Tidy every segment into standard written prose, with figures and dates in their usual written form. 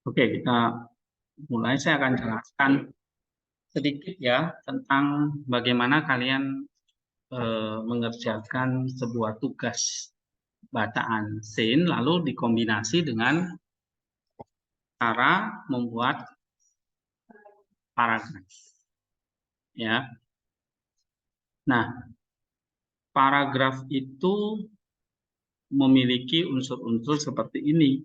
Oke, kita mulai. Saya akan jelaskan sedikit ya tentang bagaimana kalian mengerjakan sebuah tugas bacaan scene lalu dikombinasi dengan cara membuat paragraf. Ya. Nah, paragraf itu memiliki unsur-unsur seperti ini.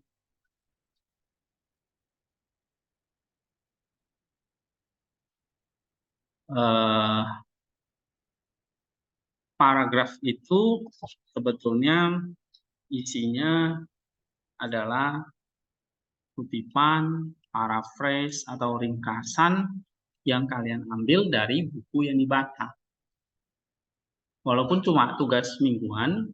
Paragraf itu sebetulnya isinya adalah kutipan, paraphrase, atau ringkasan yang kalian ambil dari buku yang dibaca. Walaupun cuma tugas mingguan,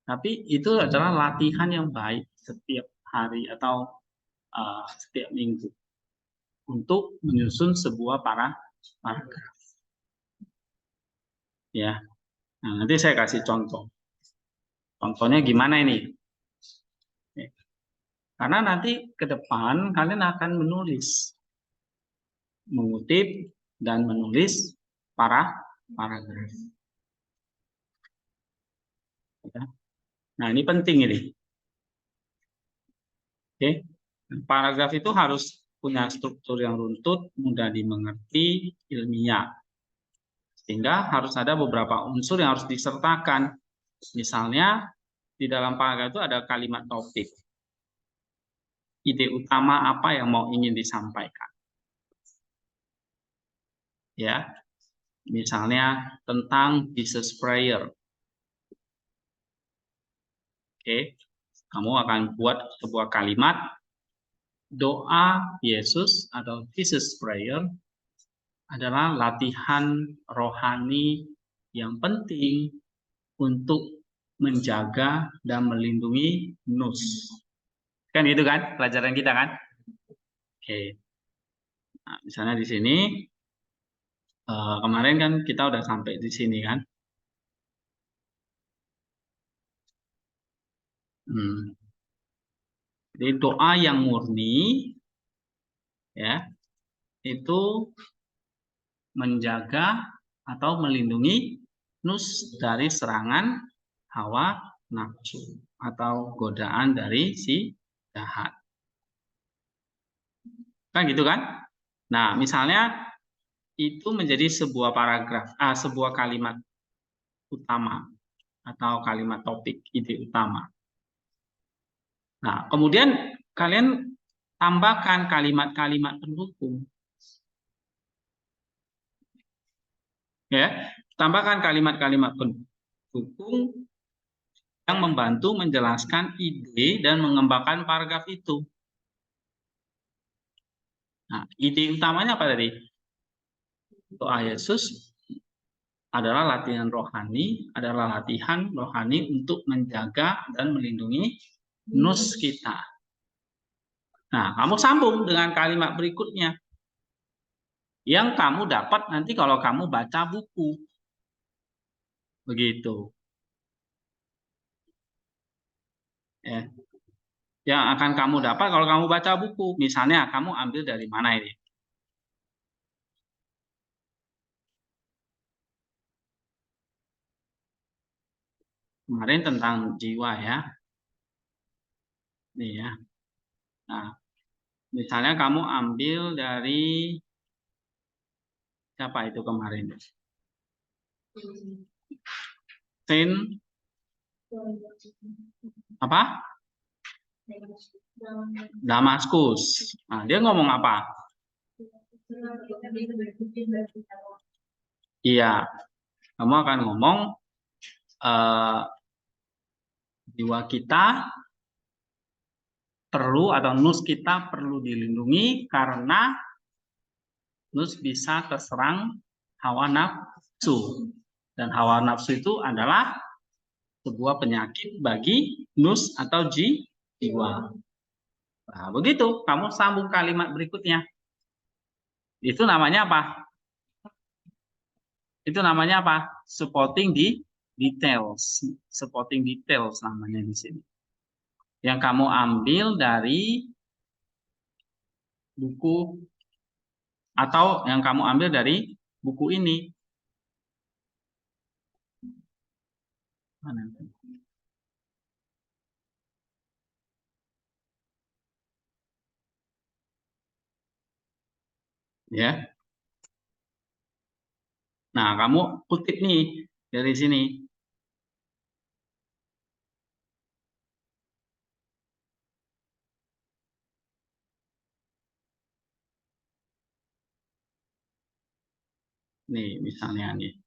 tapi itu adalah latihan yang baik setiap hari atau setiap minggu untuk menyusun sebuah paragraf. Ya, nah, nanti saya kasih contoh. Contohnya gimana ini? Karena nanti ke depan kalian akan menulis, mengutip dan menulis paragraf. Ya. Nah, ini penting ini. Oke, paragraf itu harus punya struktur yang runtut, mudah dimengerti, ilmiah. Sehingga harus ada beberapa unsur yang harus disertakan. Misalnya, di dalam paragraf itu ada kalimat topik. Ide utama apa yang mau ingin disampaikan. Ya, misalnya tentang Jesus prayer. Oke, kamu akan buat sebuah kalimat doa Yesus atau Jesus prayer adalah latihan rohani yang penting untuk menjaga dan melindungi nus. Kan itu kan pelajaran kita kan? Oke. Nah, misalnya di sini kemarin kan kita udah sampai di sini kan? Jadi doa yang murni ya itu menjaga atau melindungi nus dari serangan hawa nafsu atau godaan dari si jahat. Kan gitu kan? Nah, misalnya itu menjadi sebuah paragraf, sebuah kalimat utama atau kalimat topik, ide utama. Nah, kemudian kalian tambahkan kalimat-kalimat pendukung. Ya, tambahkan kalimat-kalimat pendukung yang membantu menjelaskan ide dan mengembangkan paragraf itu. Nah, ide utamanya apa tadi? Doa Yesus adalah latihan rohani, untuk menjaga dan melindungi nus kita. Nah, kamu sambung dengan kalimat berikutnya yang kamu dapat nanti kalau kamu baca buku. Begitu. Ya. Yang akan kamu dapat kalau kamu baca buku. Misalnya kamu ambil dari mana ini? Kemarin tentang jiwa ya. Nih ya. Nah, misalnya kamu ambil dari siapa itu kemarin? Saint apa? Damaskus. Nah, dia ngomong apa? Iya, kamu akan ngomong jiwa kita perlu atau nus kita perlu dilindungi karena nus bisa terserang hawa nafsu. Dan hawa nafsu itu adalah sebuah penyakit bagi nus atau jiwa. Nah, begitu, kamu sambung kalimat berikutnya. Itu namanya apa? Itu namanya apa? Supporting details. Supporting details namanya di sini. Yang kamu ambil dari buku atau yang kamu ambil dari buku ini. Mana? Ya. Nah, kamu kutip nih dari sini. Nih, misalnya nih.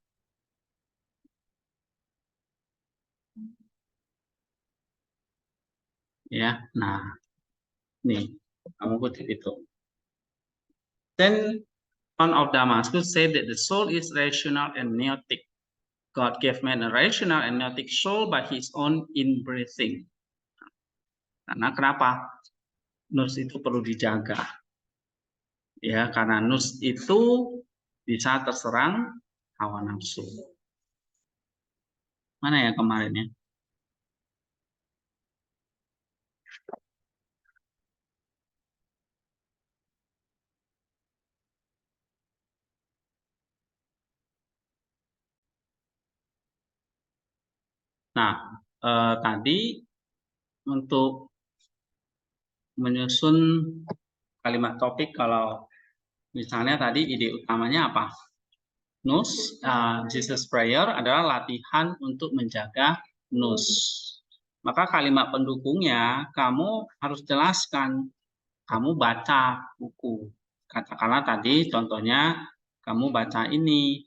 Ya. Nah, nih, kamu kutip itu. Then John of Damascus said that the soul is rational and noetic. God gave man a rational and noetic soul by his own inbreathing. Karena kenapa? Nus itu perlu dijaga. Ya, karena nus itu bisa terserang hawa nafsu. Mana ya kemarin ya? Nah, tadi untuk menyusun kalimat topik, kalau misalnya tadi ide utamanya apa? Nus, Jesus Prayer adalah latihan untuk menjaga nus. Maka kalimat pendukungnya kamu harus jelaskan. Kamu baca buku. Katakanlah tadi contohnya kamu baca ini.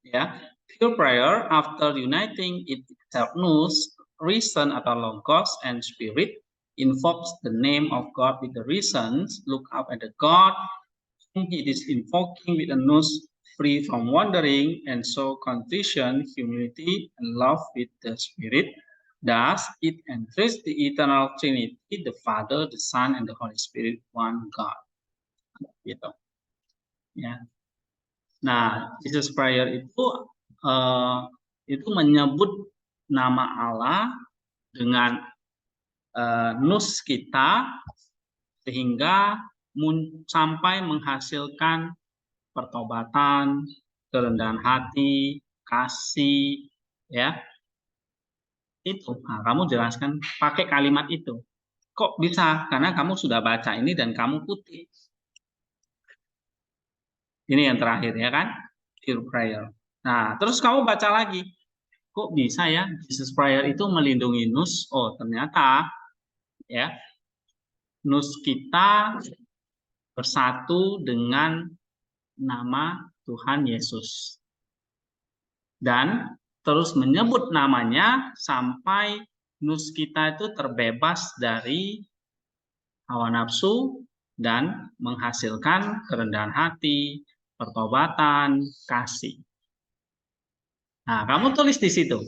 Ya, pure prayer after uniting itself nus, reason atau logos and spirit invokes the name of God with the reasons, look up at the God whom it is invoking with a nose free from wandering, and so contrition, humility, and love with the Spirit. Thus, it enters the eternal Trinity, the Father, the Son, and the Holy Spirit, one God. Gitu. Ya. Nah, Jesus Prayer itu menyebut nama Allah dengan nus kita sehingga sampai menghasilkan pertobatan, kerendahan hati, kasih, ya. Itu. Nah, kamu jelaskan pakai kalimat itu. Kok bisa? Karena kamu sudah baca ini dan kamu kutip. Ini yang terakhir ya kan? Pure prayer. Nah, terus kamu baca lagi. Kok bisa ya Jesus prayer itu melindungi nus? Oh, ternyata ya, nus kita bersatu dengan nama Tuhan Yesus. Dan terus menyebut namanya sampai nus kita itu terbebas dari hawa nafsu dan menghasilkan kerendahan hati, pertobatan, kasih. Nah, kamu tulis di situ.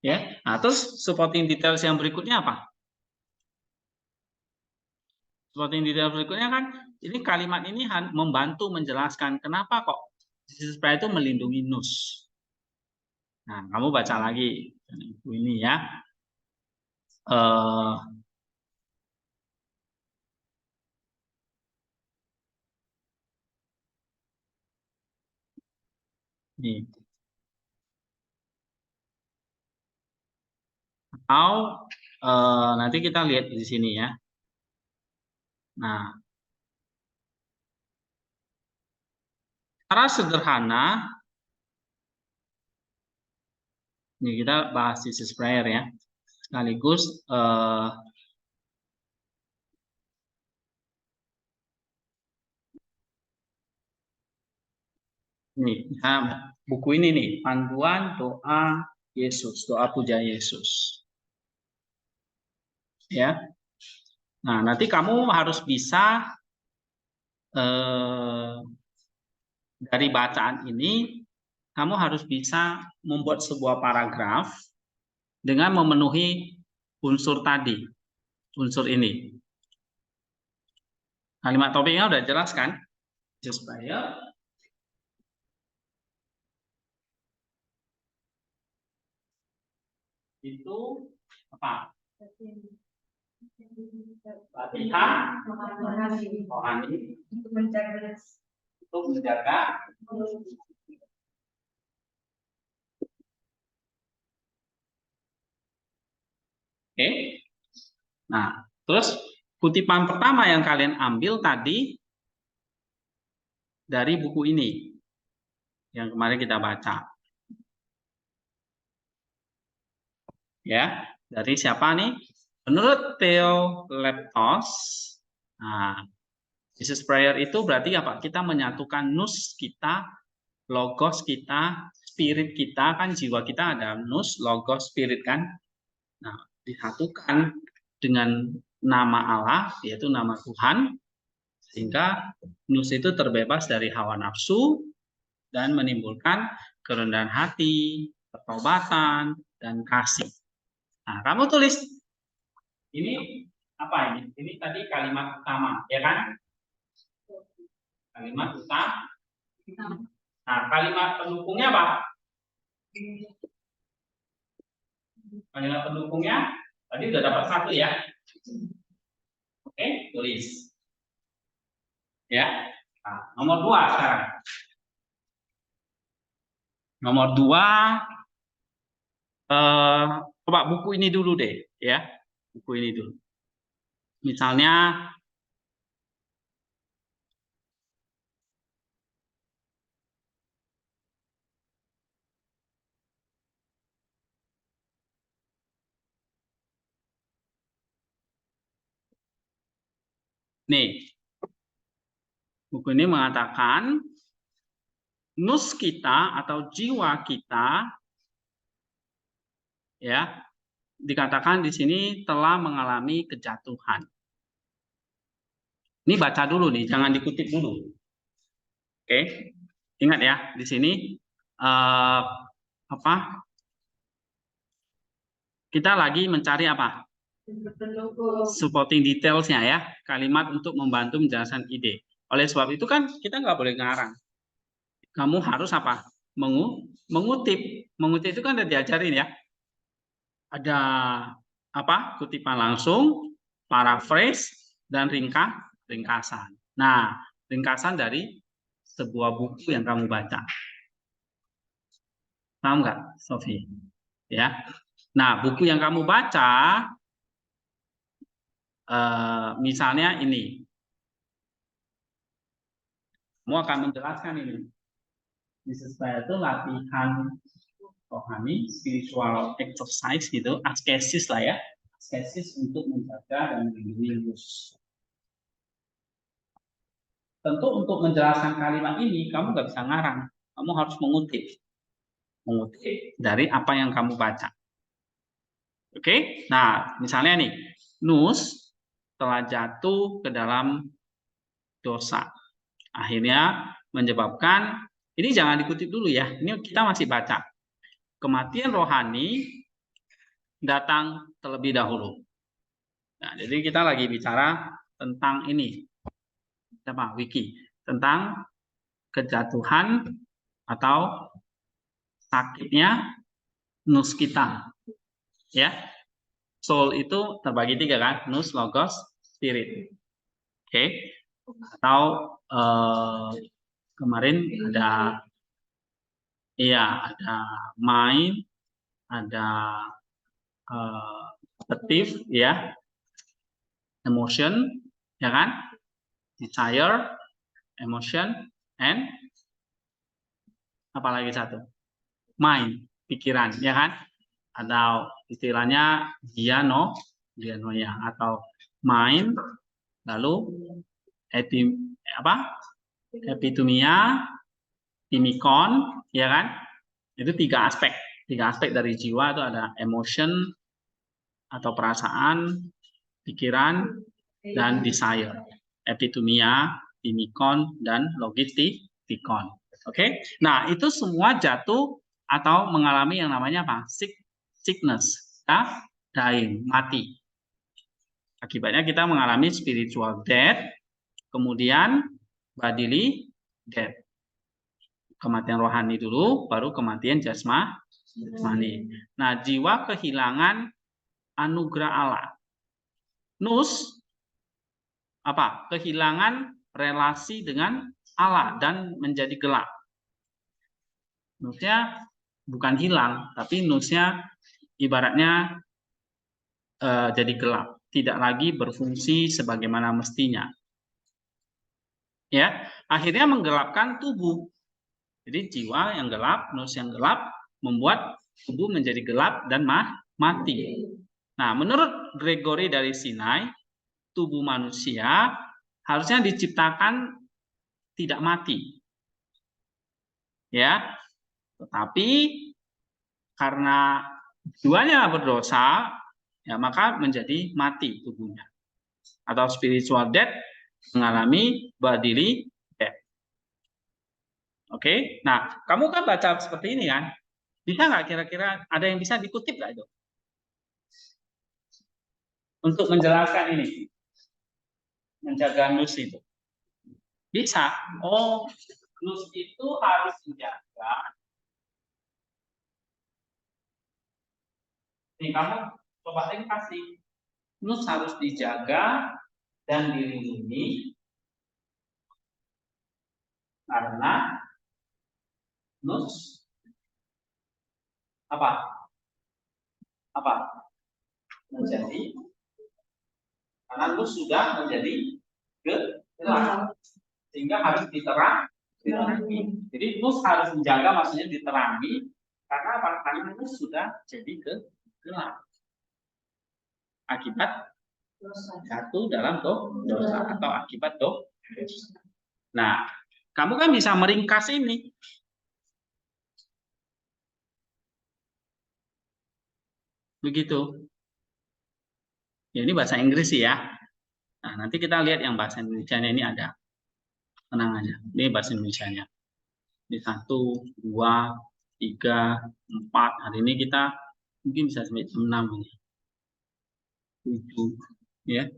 Ya. Nah, terus supporting details yang berikutnya apa? Supporting details berikutnya kan ini kalimat ini membantu menjelaskan kenapa kok supaya itu melindungi nus. Nah, kamu baca lagi ini ya. Nih. Atau nanti kita lihat di sini ya. Nah, secara sederhana, ini kita bahas Jesus Prayer ya. Sekaligus nih, buku ini nih, panduan doa Yesus, doa puja Yesus. Ya. Nah, nanti kamu harus bisa dari bacaan ini, kamu harus bisa membuat sebuah paragraf dengan memenuhi unsur tadi, unsur ini. Kalimat topiknya udah jelas kan? Supaya itu apa? latihan rohani untuk menjaga Oke. Nah, terus kutipan pertama yang kalian ambil tadi dari buku ini yang kemarin kita baca. Ya, dari siapa nih? Menurut Theo Leptos, nah, Jesus Prayer itu berarti apa? Kita menyatukan nus kita, logos kita, spirit kita, kan jiwa kita ada nus, logos, spirit kan. Nah, disatukan dengan nama Allah, yaitu nama Tuhan, sehingga nus itu terbebas dari hawa nafsu dan menimbulkan kerendahan hati, pertobatan, dan kasih. Nah, kamu tulis ini apa ini? Ini tadi kalimat utama, ya kan? Kalimat utama. Nah, kalimat pendukungnya apa? Kalimat pendukungnya tadi udah dapat satu ya. Oke, tulis. Ya. Nah, nomor 2 sekarang. Nomor 2, coba buku ini dulu deh, ya. Buku ini dulu. Misalnya nih, buku ini mengatakan nus kita atau jiwa kita, ya, dikatakan di sini telah mengalami kejatuhan. Ini baca dulu nih, jangan dikutip dulu. Oke, ingat ya, di sini kita lagi mencari apa? Supporting detailsnya ya, kalimat untuk membantu menjelaskan ide. Oleh sebab itu kan kita nggak boleh ngarang. Kamu harus apa? Mengutip. Mengutip itu kan udah diajarin ya. Ada apa? Kutipan langsung, paraphrase, dan ringkasan. Nah, ringkasan dari sebuah buku yang kamu baca. Tahu nggak, Sofi? Ya. Nah, buku yang kamu baca, misalnya ini, kamu akan menjelaskan ini. Jesus Prayer itu latihan rohani, spiritual exercise gitu, askesis lah ya, askesis untuk menjaga dan melindungi nus. Tentu untuk menjelaskan kalimat ini kamu nggak bisa ngarang, kamu harus mengutip dari apa yang kamu baca. Oke, nah misalnya nih, nus telah jatuh ke dalam dosa, akhirnya menyebabkan, ini jangan dikutip dulu ya, ini kita masih baca. Kematian rohani datang terlebih dahulu. Nah, jadi kita lagi bicara tentang ini, apa? Wiki, tentang kejatuhan atau sakitnya nus kita, ya. Soul itu terbagi 3 kan, nus, logos, spirit. Oke. Atau kemarin ada, iya, ada mind, ada affective, ya, emotion, ya kan, desire, emotion, and apalagi satu, mind, pikiran, ya kan, atau istilahnya dianoia atau mind, lalu epitumia, timikon, ya kan, itu 3 aspek dari jiwa. Itu ada emotion atau perasaan, pikiran, dan desire. Epitumia, timikon, dan logistikon. Oke, nah itu semua jatuh atau mengalami yang namanya apa? Sickness, dying, mati. Akibatnya kita mengalami spiritual death, kemudian bodily death. Kematian rohani dulu, baru kematian jasmani. Nah, jiwa kehilangan anugerah Allah. Nus apa? Kehilangan relasi dengan Allah dan menjadi gelap. Nusnya bukan hilang, tapi nusnya ibaratnya jadi gelap, tidak lagi berfungsi sebagaimana mestinya. Ya, akhirnya menggelapkan tubuh. Jadi jiwa yang gelap, nus yang gelap membuat tubuh menjadi gelap dan mati. Nah, menurut Gregory dari Sinai, tubuh manusia harusnya diciptakan tidak mati. Ya. Tetapi karena jiwanya berdosa, ya maka menjadi mati tubuhnya. Atau spiritual death, mengalami bodily death. Oke, nah kamu kan baca seperti ini kan? Bisa nggak kira-kira ada yang bisa dikutip nggak itu? Untuk menjelaskan ini, menjaga nus itu. Bisa. Oh, nus itu harus dijaga. Nih kamu coba kasih. Nus harus dijaga dan dilindungi karena nus apa menjadi, karena nus sudah menjadi gelap sehingga harus diterangi. Jadi nus harus dijaga, maksudnya diterangi karena apa? Karena nus sudah jadi gelap akibat jatuh dalam dosa atau akibat dosa. Nah, kamu kan bisa meringkas ini. Begitu. Ya, ini bahasa Inggris sih ya. Nah, nanti kita lihat yang bahasa Indonesia-nya ini ada. Tenang aja. Ini bahasa Indonesia-nya. Ini 1, 2, 3, 4. Hari ini kita mungkin bisa sampai 6 ini. 7. Ya.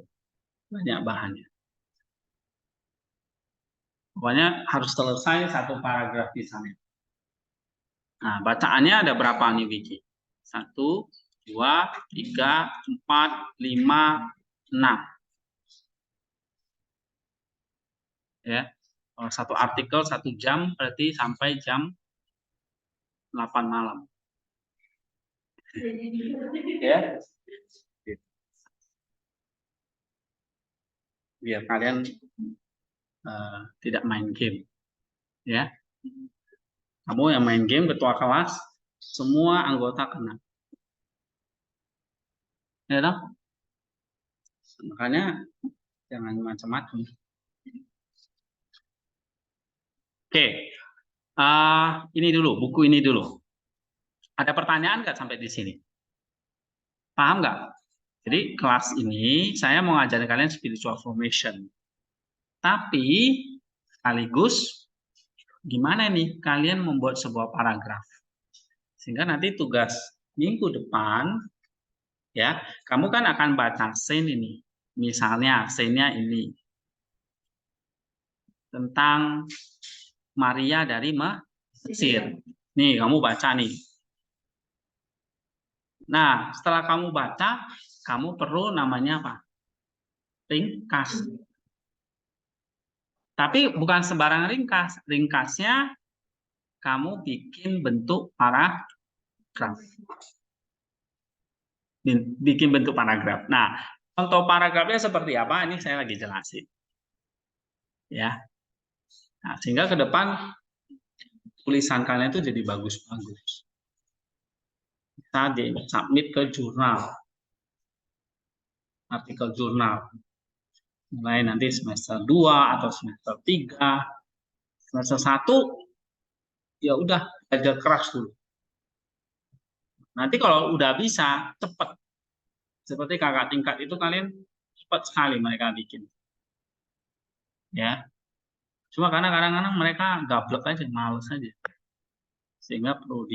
Banyak bahannya. Pokoknya harus selesai satu paragraf di sana. Nah, bacaannya ada berapa nih, Wiki? 1, 2, 3, 4, 5, 6. Ya. Kalau satu artikel 1 jam berarti sampai jam 8 malam. Ya. Biar kalian tidak main game. Ya. Kamu yang main game, ketua kelas, semua anggota kena. Ya toh? Makanya jangan macam-macam. Oke. Ini dulu, buku ini dulu. Ada pertanyaan nggak sampai di sini? Paham nggak? Jadi kelas ini saya mau ngajarin kalian spiritual formation. Tapi sekaligus gimana nih kalian membuat sebuah paragraf. Sehingga nanti tugas minggu depan ya, kamu kan akan baca scene ini. Misalnya scene-nya ini. Tentang Maria dari Mesir. Nih, kamu baca nih. Nah, setelah kamu baca, kamu perlu namanya apa? Ringkas. Tapi bukan sembarang ringkas. Ringkasnya kamu bikin bentuk paragraf. Bikin bentuk paragraf. Nah, contoh paragrafnya seperti apa? Ini saya lagi jelasin. Ya. Nah, sehingga ke depan tulisan kalian itu jadi bagus-bagus. Bisa di-submit ke jurnal. Artikel jurnal. Mulai nanti semester 2 atau semester 3, semester 1, ya udah belajar keras dulu. Nanti kalau udah bisa, cepat. Seperti kakak tingkat itu kalian cepat sekali mereka bikin. Ya. Cuma karena kadang-kadang mereka gablek aja, males aja. Sehingga perlu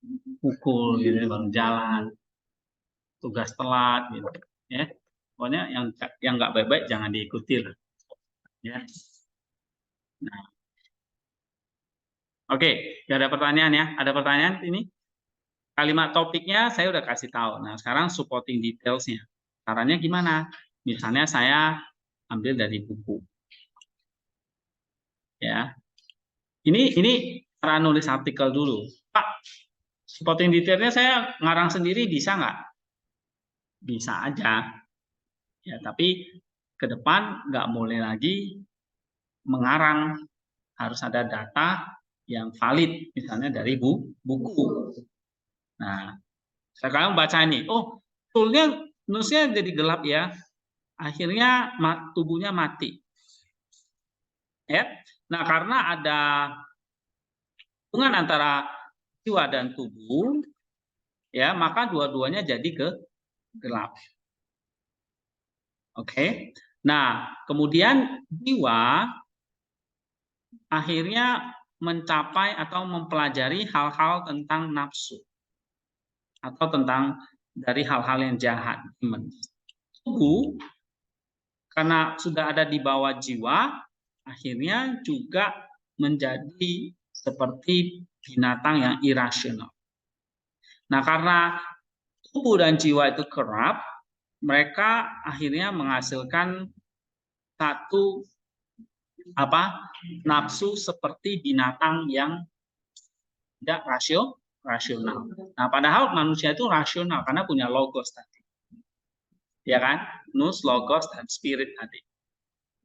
dipukul gitu, baru jalan. Tugas telat gitu. Ya. Pokoknya yang nggak baik-baik jangan diikuti lah. Ya. Nah. Oke, gak ada pertanyaan ya? Ada pertanyaan ini? Kalimat topiknya saya udah kasih tahu. Nah, sekarang supporting details-nya. Caranya gimana? Misalnya saya ambil dari buku. Ya. Ini cara nulis artikel dulu. Pak, spotting detailnya saya ngarang sendiri bisa nggak? Bisa aja. Ya, tapi ke depan nggak boleh lagi mengarang. Harus ada data yang valid, misalnya dari buku. Nah, sekarang baca ini. Oh, toolnya nusnya jadi gelap ya. Akhirnya tubuhnya mati. Ya. Nah, karena ada hubungan antara jiwa dan tubuh, ya, maka dua-duanya jadi gelap. Oke. Nah, kemudian jiwa akhirnya mencapai atau mempelajari hal-hal tentang nafsu atau tentang dari hal-hal yang jahat. Tubuh karena sudah ada di bawah jiwa, akhirnya juga menjadi seperti binatang yang irasional. Nah, karena tubuh dan jiwa itu kerap, mereka akhirnya menghasilkan satu nafsu seperti binatang yang tidak rasional. Nah, padahal manusia itu rasional karena punya logos tadi. Ya kan? Nous, logos, dan spirit tadi.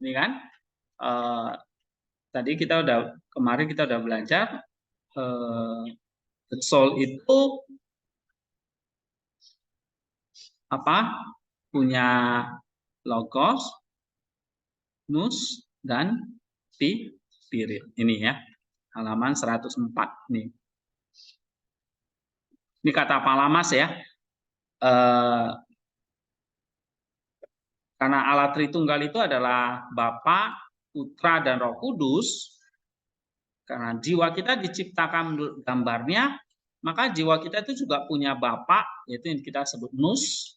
Ini kan? Tadi kemarin kita udah belajar the soul itu punya logos, nous, dan spirit. Ini ya, halaman 104 nih. Ini kata Palamas ya. Karena Allah Tritunggal itu adalah Bapa, Putra, dan Roh Kudus. Karena jiwa kita diciptakan gambarnya, maka jiwa kita itu juga punya Bapa, yaitu yang kita sebut nous.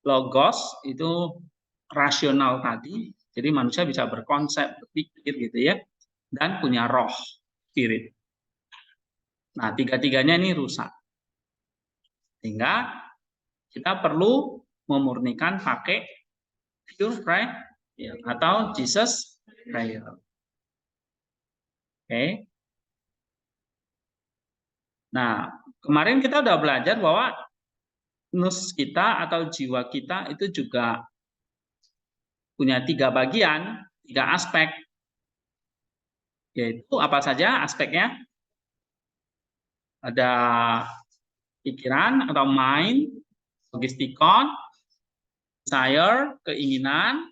Logos itu rasional tadi, jadi manusia bisa berkonsep, berpikir gitu ya, dan punya roh, spirit. Nah, tiga-tiganya ini rusak. Sehingga kita perlu memurnikan pakai pure prayer atau Jesus prayer. Oke. Nah, kemarin kita udah belajar bahwa nus kita atau jiwa kita itu juga punya 3 bagian, 3 aspek. Yaitu apa saja aspeknya? Ada pikiran atau mind, logistikon, desire, keinginan,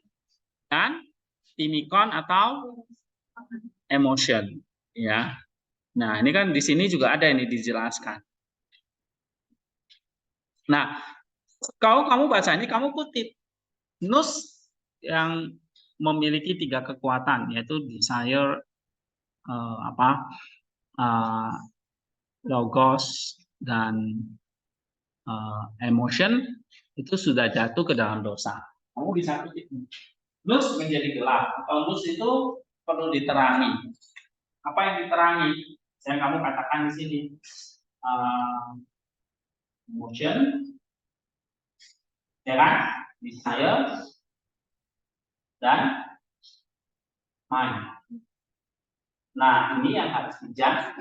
dan timikon atau emotion. Ya. Nah, ini kan di sini juga ada ini dijelaskan. Nah, kalau kamu baca ini, kamu kutip nus yang memiliki 3 kekuatan, yaitu desire, logos, dan emotion, itu sudah jatuh ke dalam dosa. Kamu bisa kutip. Nus menjadi gelap. Atau nus itu perlu diterangi. Apa yang diterangi? Yang kamu katakan di sini. Emotion, ya kan? Desire, dan mind. Nah, ini yang harus dijaga.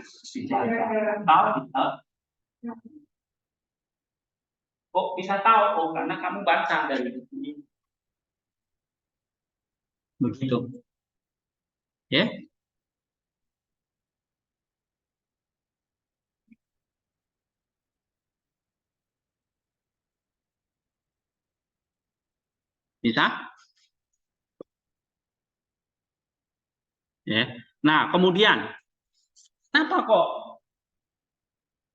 Kok bisa tahu? Oh, karena kamu baca dari buku ini. Begitu. Ya. Bisa? Ya. Nah, kemudian kenapa kok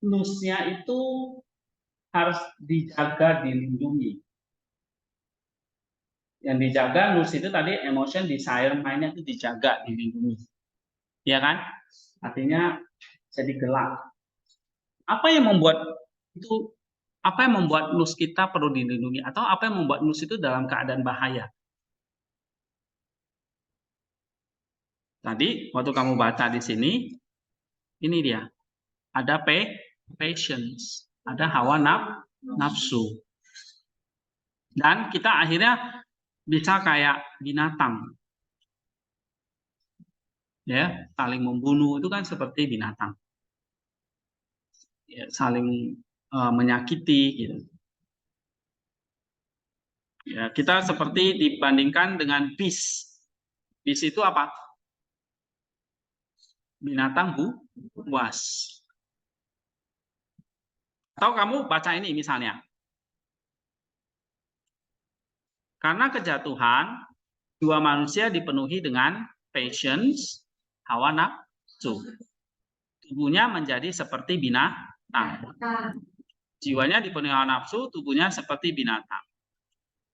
nusnya itu harus dijaga, dilindungi? Yang dijaga nus itu tadi emotion, desire, mind-nya itu dijaga, dilindungi. Ya kan? Artinya jadi gelap. Apa yang membuat nus kita perlu dilindungi, atau apa yang membuat nus itu dalam keadaan bahaya? Tadi waktu kamu baca di sini, ini dia. Ada passions, ada hawa nafsu. Dan kita akhirnya bisa kayak binatang. Ya, saling membunuh itu kan seperti binatang. Ya, saling menyakiti gitu. Ya, kita seperti dibandingkan dengan bis. Bis itu apa? Binatang buas. Atau kamu baca ini misalnya. Karena kejatuhan, jiwa manusia dipenuhi dengan passions, hawa nafsu. Tubuhnya menjadi seperti binatang. Jiwanya dipenuhi hawa nafsu, tubuhnya seperti binatang.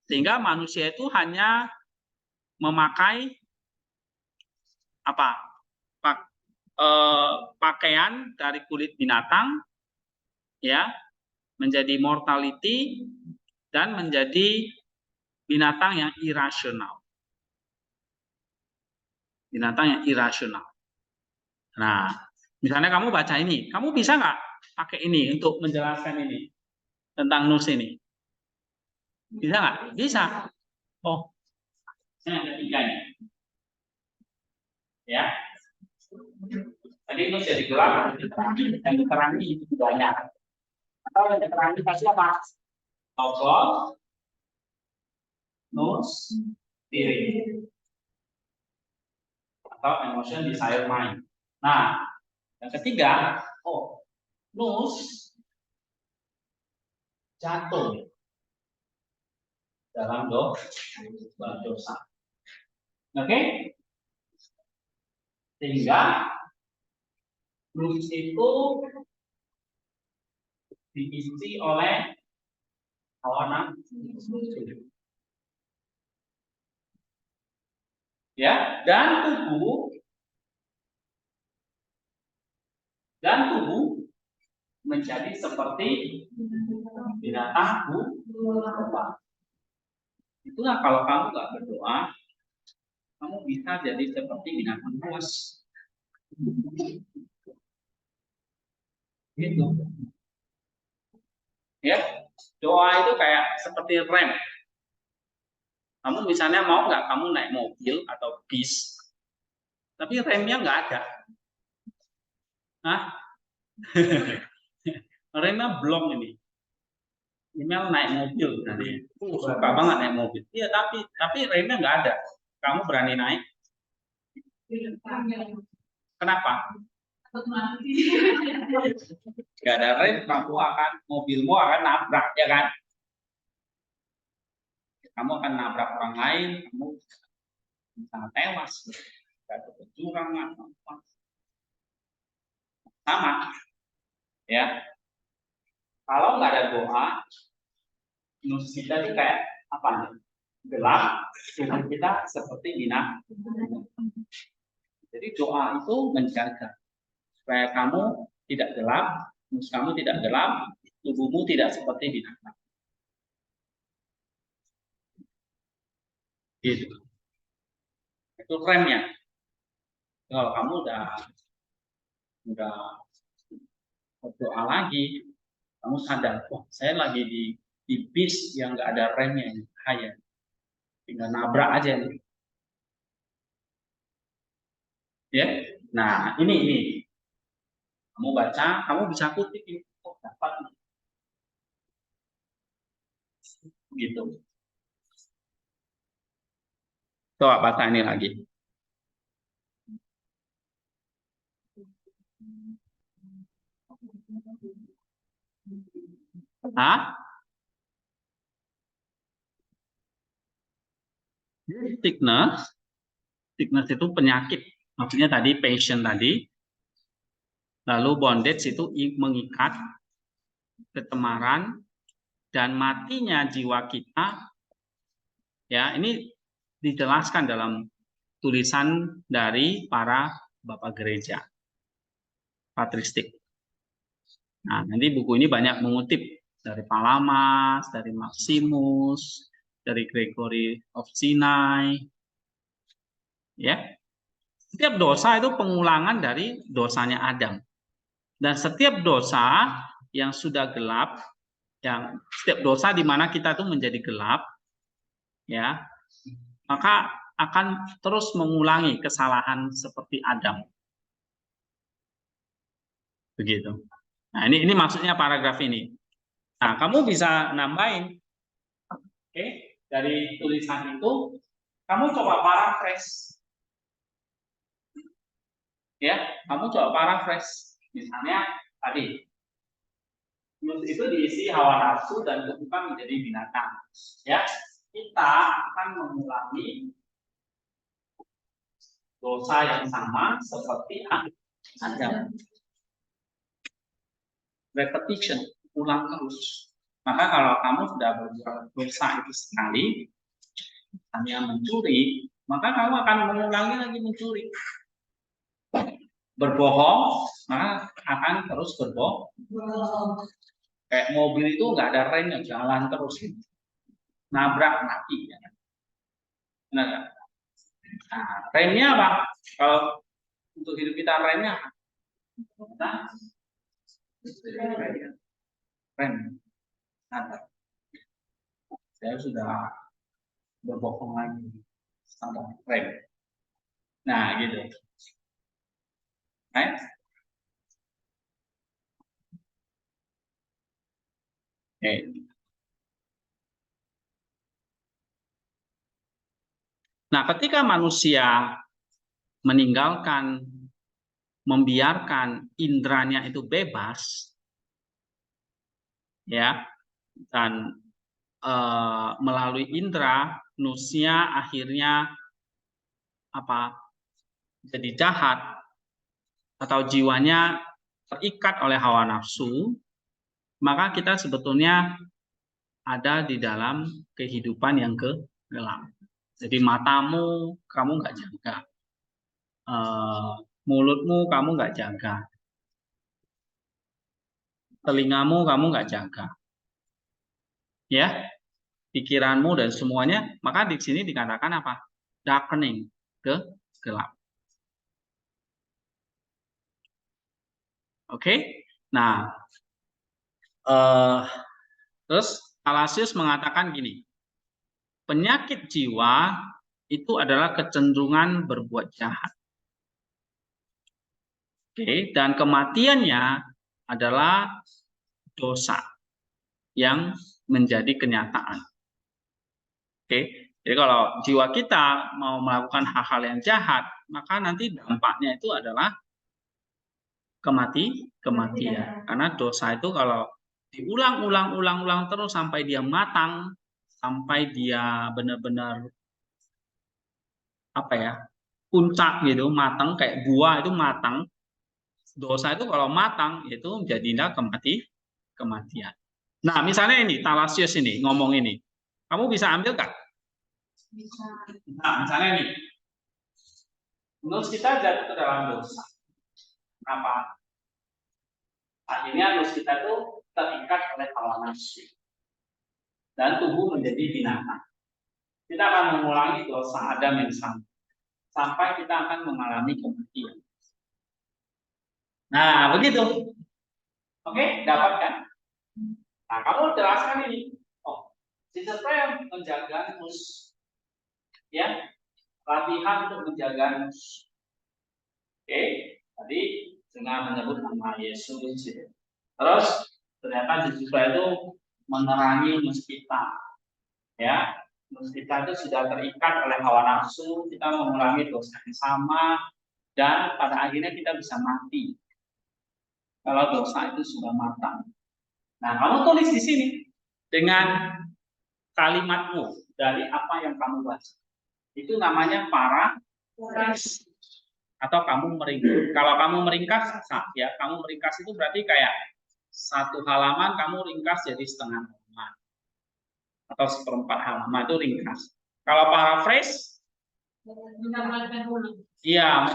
Sehingga manusia itu hanya memakai apa? Pakaian dari kulit binatang, ya, menjadi mortality dan menjadi binatang yang irasional. Binatang yang irasional. Nah, misalnya kamu baca ini, kamu bisa nggak pakai ini untuk menjelaskan ini tentang nus ini? Bisa nggak? Bisa. Oh, yang ketiga ini. Ya. Tadi nus jadi gelap, yang diterangi banyak. Atau yang diterangi kasih apa? Oval, nus, diri. Atau emotion, desire, mind. Nah, yang ketiga, oh, nus jatuh dalam dosa. Oke? Sehingga nus itu diisi oleh hawa nafsu. Ya, dan tubuh menjadi seperti binatang buas. Itulah kalau kamu nggak berdoa, kamu bisa jadi seperti binatang buas. Gitu. Ya, doa itu kayak seperti rem. Kamu misalnya mau nggak kamu naik mobil atau bis, tapi remnya nggak ada. Hah? Remnya belum ini. Email naik mobil tadi. Suka banget naik mobil. Iya, tapi remnya nggak ada. Kamu berani naik? Kenapa? Gak ada rem, mobilmu akan nabrak, ya kan? Kamu akan nabrak orang lain, kamu bisa tewas, gak ada kecurangan, sama, ya. Kalau nggak ada doa, nus kita itu kayak apa nih? Gelap, tubuh kita seperti binatang. Jadi doa itu menjaga supaya kamu tidak gelap, nus kamu tidak gelap, tubuhmu tidak seperti binatang. Gitu. Itu remnya. Kalau kamu udah berdoa lagi, kamu sadar, oh saya lagi di bis yang nggak ada remnya, bahaya, tinggal nabrak aja nih. Ya, nah ini kamu baca, kamu bisa kutip ini, oh dapat nih. Gitu. Coba baca ini lagi. Hah? Sickness itu penyakit, maksudnya tadi passion tadi. Lalu bondage itu mengikat, ketemaran, dan matinya jiwa kita. Ya, ini dijelaskan dalam tulisan dari para bapak gereja patristik. Nah, nanti buku ini banyak mengutip dari Palamas, dari Maximus, dari Gregory of Sinai. Ya. Setiap dosa itu pengulangan dari dosanya Adam. Dan setiap dosa yang sudah gelap, yang setiap dosa di mana kita itu menjadi gelap, ya, maka akan terus mengulangi kesalahan seperti Adam. Begitu. Nah, ini maksudnya paragraf ini. Nah, kamu bisa nambahin, oke, dari tulisan itu, kamu coba paraphrase. Ya, kamu coba paraphrase. Misalnya tadi, itu diisi hawa nafsu dan kebukaan menjadi binatang. Ya, kita akan mengulangi dosa yang sama seperti Adam. Repetition, ulang terus. Maka kalau kamu sudah berbuat dosa itu sekali, hanya mencuri, maka kamu akan mengulangi lagi mencuri. Berbohong, maka akan terus berbohong. Kayak mobil itu nggak ada remnya, jalan terus. Nabrak mati. Ya. Benar. Nah, remnya apa? Kalau untuk hidup kita remnya, nah, rem. Nah, saya sudah berbohong lagi standar rem. Nah, gitu. Right? Okay. Nah, ketika manusia meninggalkan, membiarkan indranya itu bebas, ya, dan melalui indra, manusia akhirnya apa? Jadi jahat atau jiwanya terikat oleh hawa nafsu, maka kita sebetulnya ada di dalam kehidupan yang gelap. Jadi matamu kamu nggak jaga, mulutmu kamu nggak jaga, telingamu kamu nggak jaga, ya, pikiranmu dan semuanya. Maka di sini dikatakan apa? Darkening, gelap. Oke, nah, terus Alasius mengatakan gini, penyakit jiwa itu adalah kecenderungan berbuat jahat. Oke, dan kematiannya adalah dosa yang menjadi kenyataan. Oke, jadi kalau jiwa kita mau melakukan hal-hal yang jahat, maka nanti dampaknya itu adalah kematian. Karena dosa itu kalau diulang-ulang terus sampai dia matang, sampai dia benar-benar apa ya, puncak gitu, matang kayak buah itu matang. Dosa itu kalau matang itu jadinya kematian. Nah, misalnya ini Talasius ini ngomong ini, kamu bisa ambil nggak? Bisa. Nah, misalnya ini, nus kita jatuh ke dalam dosa. Kenapa? Akhirnya nus kita itu terikat oleh hawa nafsu dan tubuh menjadi binatang. Kita akan mengulangi dosa Adam yang sama sampai kita akan mengalami kematian. Nah, begitu. Oke, dapat kan? Nah, kamu jelaskan ini. Oh, siapa menjaga nus? Ya, latihan untuk menjaga nus. Oke, tadi dengan menyebut nama Yesus. Terus ternyata Yesus itu menerangi nus kita. Ya, nus kita itu sudah terikat oleh hawa nafsu, kita mengulangi dosa yang sama, dan pada akhirnya kita bisa mati kalau dosa itu sudah matang. Nah, kamu tulis di sini dengan kalimatmu dari apa yang kamu baca. Itu namanya paraphrase. Atau kamu meringkas. Kalau kamu meringkas, ya, kamu meringkas itu berarti kayak satu halaman kamu ringkas jadi setengah halaman atau seperempat halaman, itu ringkas. Kalau paraphrase, iya,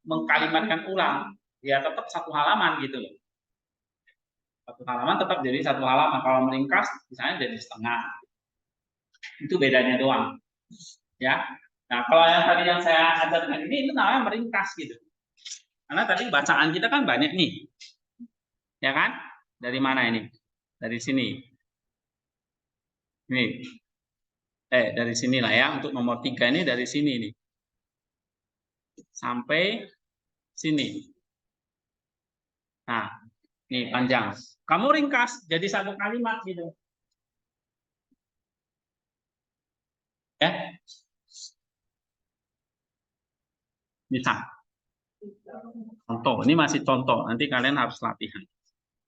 mengkalimatkan ulang, ya tetap satu halaman gitu loh. Satu halaman tetap jadi satu halaman. Kalau meringkas, misalnya jadi setengah. Itu bedanya doang, ya. Nah, kalau yang tadi yang saya ajarkan ini itu namanya meringkas gitu. Karena tadi bacaan kita kan banyak nih. Ya kan? Dari mana ini? Dari sini. Ini. Dari sinilah ya, untuk nomor 3 ini dari sini nih. Sampai sini. Nah, ini panjang. Kamu ringkas jadi satu kalimat gitu. Ya. Bisa. Contoh, ini masih contoh. Nanti kalian harus latihan.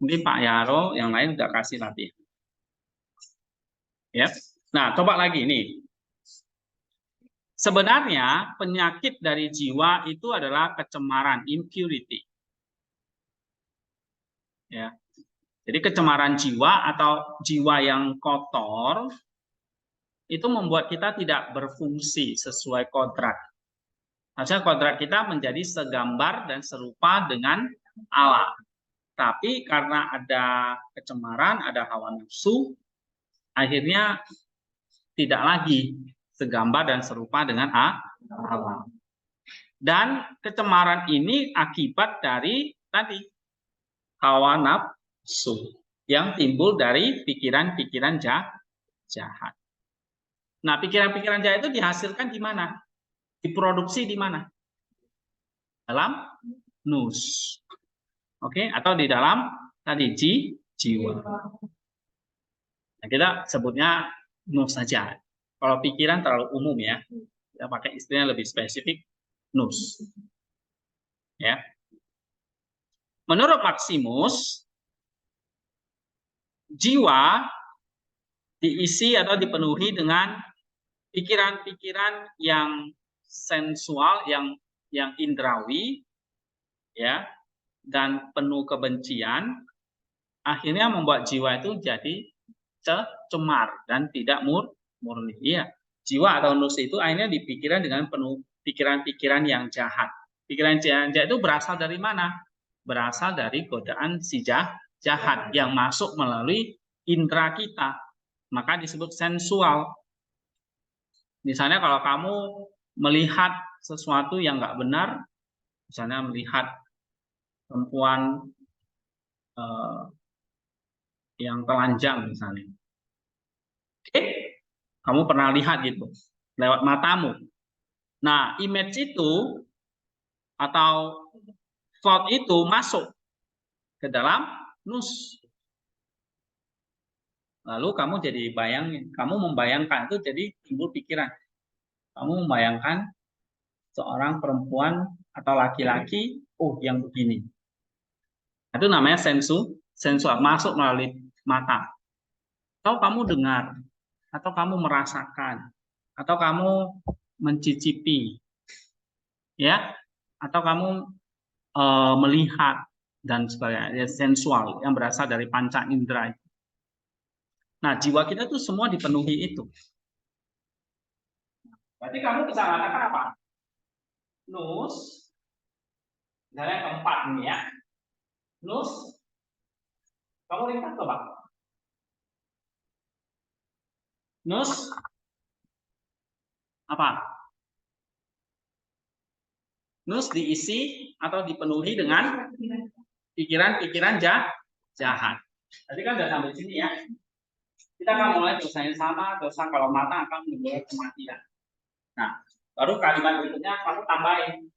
Mungkin Pak Yaro yang lain udah kasih latihan. Ya. Nah, coba lagi nih. Sebenarnya penyakit dari jiwa itu adalah kecemaran, impurity. Ya. Jadi kecemaran jiwa atau jiwa yang kotor itu membuat kita tidak berfungsi sesuai kodrat. Harusnya kodrat kita menjadi segambar dan serupa dengan Allah. Tapi karena ada kecemaran, ada hawa nafsu, akhirnya tidak lagi segambar dan serupa dengan Allah. Dan kecemaran ini akibat dari tadi hawa nafsu yang timbul dari pikiran-pikiran jahat. Nah, pikiran-pikiran jahat itu dihasilkan di mana? Diproduksi di mana? Dalam nus. Oke, atau di dalam tadi jiwa. Nah, kita sebutnya nus saja. Kalau pikiran terlalu umum ya. Kita pakai istilahnya lebih spesifik, nus. Ya. Menurut Maximus, jiwa diisi atau dipenuhi dengan pikiran-pikiran yang sensual, yang indrawi, ya, dan penuh kebencian, akhirnya membuat jiwa itu jadi cemar dan tidak murni. Iya, jiwa atau nus itu akhirnya dipikiran dengan penuh pikiran-pikiran yang jahat. Pikiran jahat itu berasal dari mana? Berasal dari godaan si jahat yang masuk melalui indera kita. Maka disebut sensual. Misalnya kalau kamu melihat sesuatu yang nggak benar, misalnya melihat perempuan yang telanjang misalnya. Oke, kamu pernah lihat gitu lewat matamu. Nah, image itu atau thought itu masuk ke dalam nus. Lalu kamu jadi kamu membayangkan itu jadi timbul pikiran. Kamu membayangkan seorang perempuan atau laki-laki, oh yang begini. Itu namanya sensual, masuk melalui mata. Atau kamu dengar, atau kamu merasakan, atau kamu mencicipi, ya, atau kamu melihat dan sebagainya, sensual yang berasal dari panca indera. Nah, jiwa kita tuh semua dipenuhi itu. Berarti kamu bisa mengatakan apa? Nus, misalnya keempat ini ya. Nus, kamu ringkas coba. Nus, apa? Nus diisi atau dipenuhi dengan pikiran-pikiran jahat. Tadi kan udah sampai sini ya. Kita akan mulai dosa yang sama, dosa kalau mata akan membawa kematian. Nah, baru kalimat berikutnya kamu tambahin.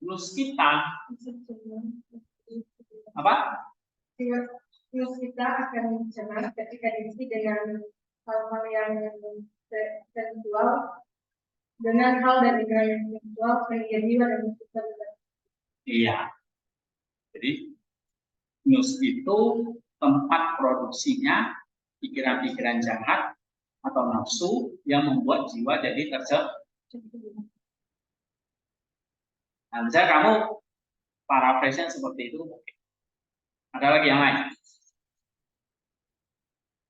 Nus kita apa? Nus kita akan cemar ketika diisi dengan hal-hal yang sensual, dengan hal dan indera yang sensual sehingga jiwa dan kita. Iya. Jadi nus itu tempat produksinya pikiran-pikiran jahat atau nafsu yang membuat jiwa jadi tercemar. Nah, misalnya kamu paraphrase seperti itu, ada lagi yang lain.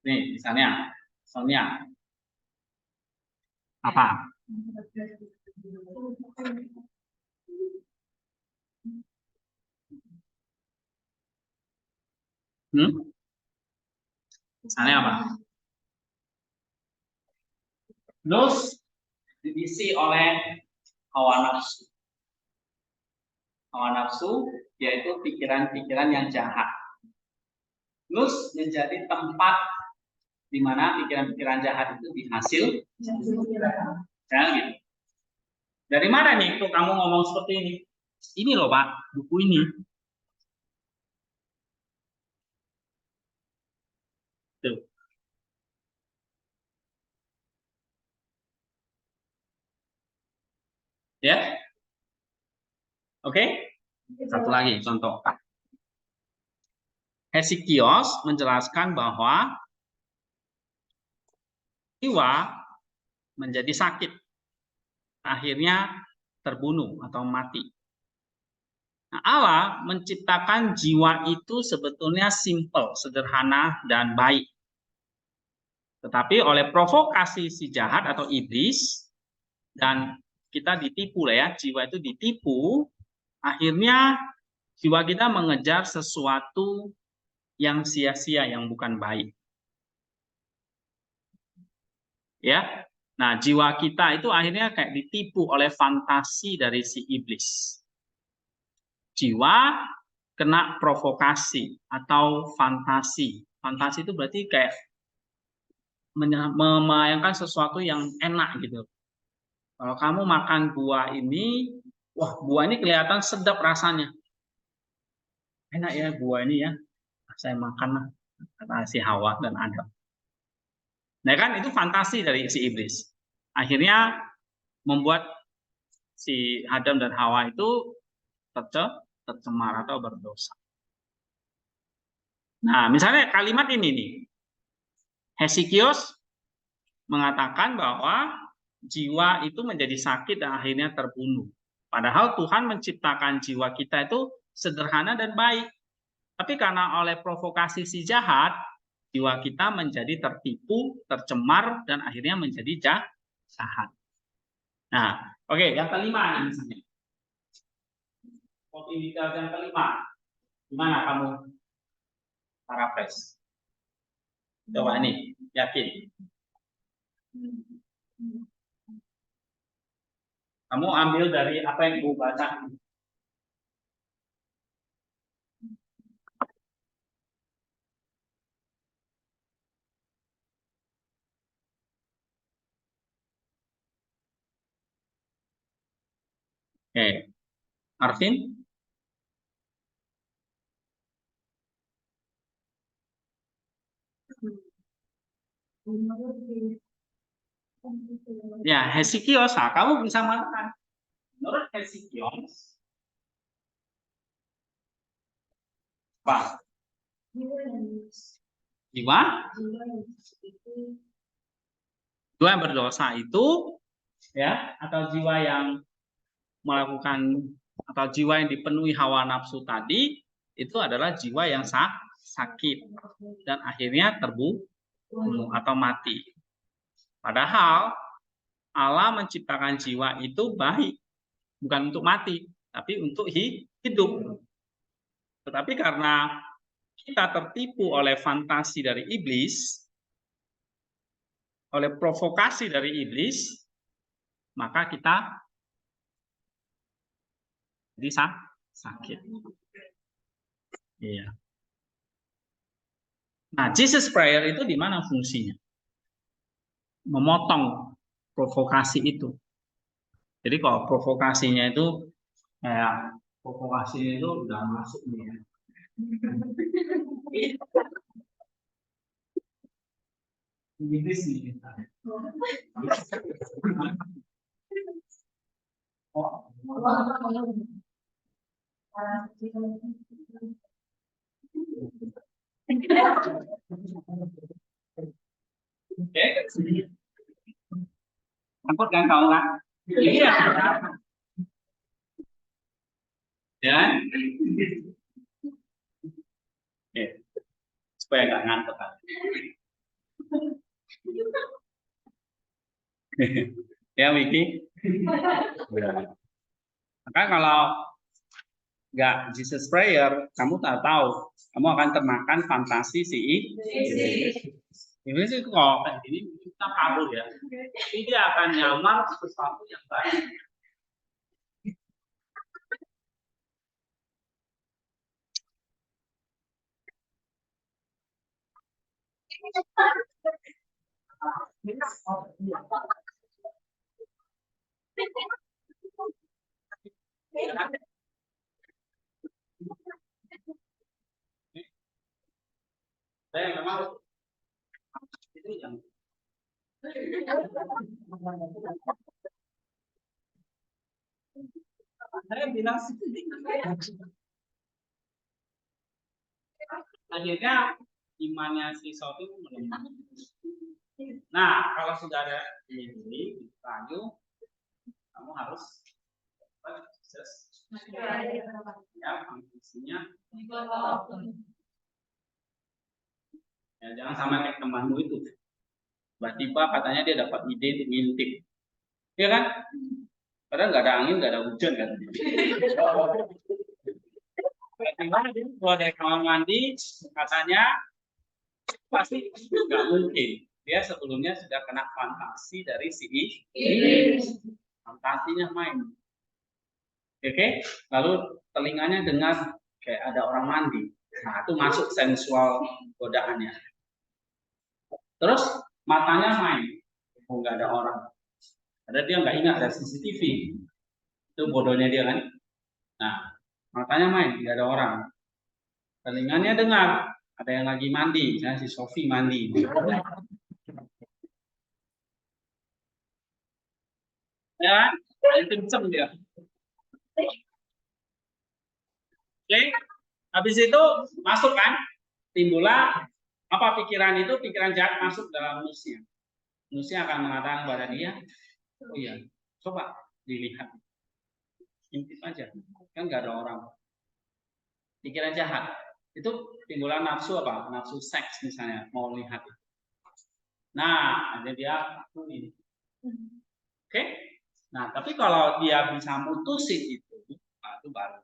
Nih, misalnya apa? Misalnya apa? Nus diisi oleh hawa nafsu. Hawa nafsu yaitu pikiran-pikiran yang jahat. Nus menjadi tempat di mana pikiran-pikiran jahat itu dihasil ya gitu. Dari mana nih kok kamu ngomong seperti ini? Ini loh Pak, buku ini. Tuh. Ya. Oke. Satu lagi contoh. Hesekios menjelaskan bahwa jiwa menjadi sakit, akhirnya terbunuh atau mati. Nah, Allah menciptakan jiwa itu sebetulnya simple, sederhana, dan baik. Tetapi oleh provokasi si jahat atau iblis, dan kita ditipu lah ya, jiwa itu ditipu, akhirnya jiwa kita mengejar sesuatu yang sia-sia, yang bukan baik. Ya, nah jiwa kita itu akhirnya kayak ditipu oleh fantasi dari si iblis. Jiwa kena provokasi atau fantasi. Fantasi itu berarti kayak memayangkan sesuatu yang enak gitu. Kalau kamu makan buah ini, wah buah ini kelihatan sedap rasanya. Enak ya buah ini ya, saya makan lah, kata si Hawa dan Adam. Nah kan itu fantasi dari si iblis. Akhirnya membuat si Adam dan Hawa itu tercemar atau berdosa. Nah misalnya kalimat ini nih, Hesekios mengatakan bahwa jiwa itu menjadi sakit dan akhirnya terbunuh. Padahal Tuhan menciptakan jiwa kita itu sederhana dan baik. Tapi karena oleh provokasi si jahat, jiwa kita menjadi tertipu, tercemar, dan akhirnya menjadi jahat. Nah, oke, yang kelima nih misalnya. Indikator yang kelima. Gimana kamu paraphrase? Coba ini, yakin. Kamu ambil dari apa yang Ibu baca. Oke, Arvin? Ya, Hesekios, kamu bisa mengatakan. Menurut Hesekios, apa? Jiwa? Jiwa yang berdosa itu, ya, atau jiwa yang melakukan atau jiwa yang dipenuhi hawa nafsu tadi, itu adalah jiwa yang sakit dan akhirnya terbunuh atau mati. Padahal Allah menciptakan jiwa itu baik, bukan untuk mati, tapi untuk hidup. Tetapi karena kita tertipu oleh fantasi dari iblis, oleh provokasi dari iblis, maka kita jadi sakit. Iya. Nah, Jesus Prayer itu di mana fungsinya? Memotong provokasi itu. Jadi kalau provokasinya itu kayak provokasinya itu udah masuk nih ya. Iblis nih. Oh. Oke. Takut kan kau kan? Iya. Ya. Oke. Supaya nggak ngantuk kan. Ya, Wiki. Maka kalau nggak Jesus Prayer, kamu tak tahu, kamu akan termakan fantasi si ini sih kok kayak gini kita kabur ya. Ini dia akan nyamar sesuatu yang baik. Saya memang itu yang saya bilang akhirnya imannya si Sofi melemah. Nah, kalau sudah ada ini lanjut, kamu harus ya fungsinya ya jangan sama kayak temanmu itu tiba-tiba katanya dia dapat ide untuk ngintip, ya kan? Padahal nggak ada angin, nggak ada hujan kan? Tiba-tiba dia keluar dari kamar mandi, katanya pasti nggak mungkin. Dia sebelumnya sudah kena fantasi dari si fantasinya main. Oke, lalu telinganya dengar kayak ada orang mandi. Nah, itu masuk sensual godaannya. Terus matanya main, nggak ada orang. Ada dia nggak ingat ada CCTV. Itu bodohnya dia kan. Nah, matanya main, nggak ada orang. Telinganya dengar ada yang lagi mandi, misalnya si Sofi mandi. Ya, kenceng dia. Oke, habis itu masuk kan, timbullah apa pikiran itu, pikiran jahat masuk dalam nusnya. Nusnya akan mengatakan kepada dia, oh iya, coba dilihat, intip aja, kan nggak ada orang. Pikiran jahat itu timbullah nafsu apa? Nafsu seks misalnya, mau lihat. Nah, ada dia ini. Oke, nah tapi kalau dia bisa mutusin itu baru.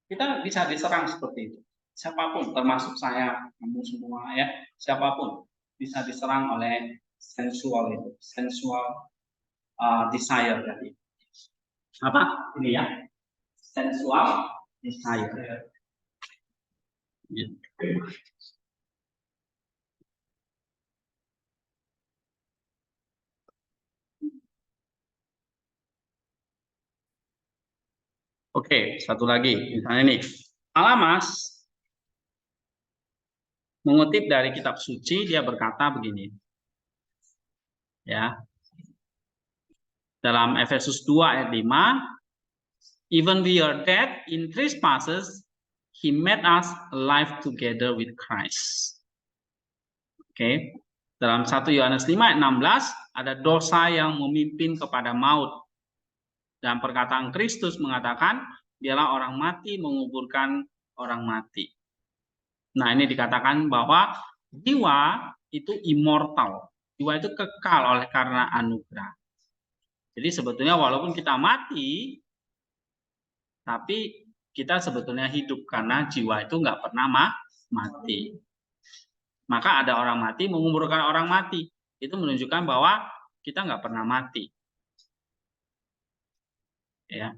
Kita bisa diserang seperti itu. Siapapun, termasuk saya, kamu semua ya, siapapun bisa diserang oleh sensual itu, sensual desire tadi. Apa ini ya? Sensual desire. Gitu. Oke, satu lagi, misalnya nih, Alamas mengutip dari kitab suci, dia berkata begini, ya, dalam Efesus 2 ayat 5, even we are dead in trespasses, He made us alive together with Christ. Oke, dalam 1 Yohanes 5 ayat 16, ada dosa yang memimpin kepada maut. Dan perkataan Kristus mengatakan, dialah orang mati menguburkan orang mati. Nah, ini dikatakan bahwa jiwa itu immortal. Jiwa itu kekal oleh karena anugerah. Jadi sebetulnya walaupun kita mati, tapi kita sebetulnya hidup karena jiwa itu nggak pernah mati. Maka ada orang mati menguburkan orang mati. Itu menunjukkan bahwa kita nggak pernah mati. Ya.